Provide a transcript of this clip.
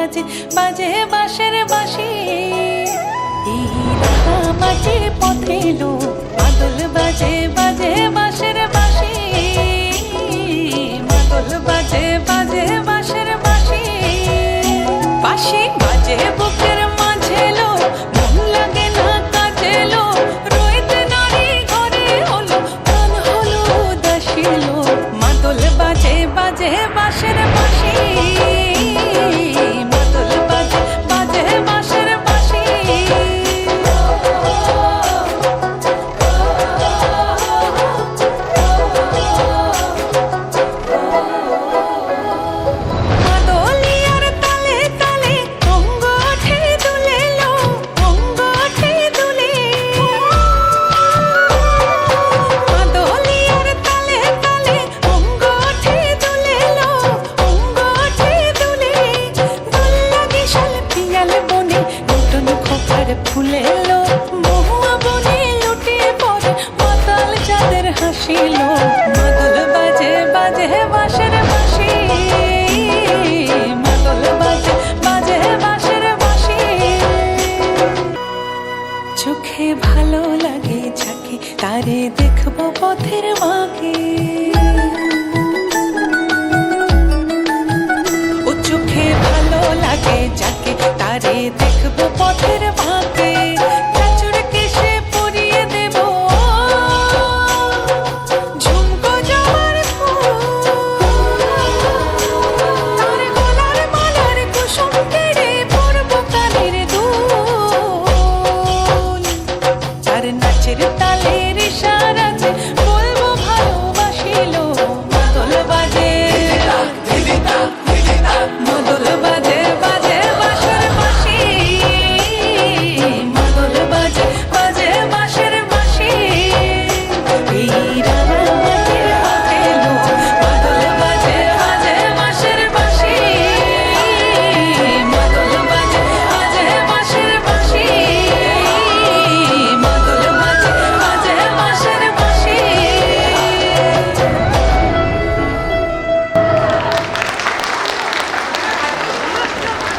বাজে বাজে বাঁশের বাঁশি। এই রাঙা মাটির পথে লো মাদল বাজে বাজে বাঁশের বাঁশি। মাদল বাজে বাজে বাঁশের বাঁশি। বাঁশি বাজে বুকের মাঝে লো, মন লাগে না কাজে লো। রইতে নারী ঘরে হলো, প্রাণ হলো উদাসী লো। মাদল বাজে বাজে বাঁশের বাঁশি। মাদল বাজে বাজে বাঁশের বাঁশি। মাদলিয়ার তালে তালে অঙ্গ ওঠে দুলে লো, অঙ্গ ওঠে দুলে। মাদলিয়ার তালে তালে অঙ্গ ওঠে দুলে লো, অঙ্গ ওঠে দুলে। দোল লাগে শাল পিয়াল বনে, নতুন খোপার ফুলে লো। মহুয়া বনে লুটিয়ে পড়ে মাতাল চাঁদের হাসি লো। মাদল বাজে বাজে বাঁশের বাঁশি। মাদল বাজে বাজে বাঁশের বাঁশি। চোখে ভালো লাগে যাকে, তারে দেখবো পথের বাঁকে। ও চোখে ভালো লাগে যাকে, তারে দেখবো পথের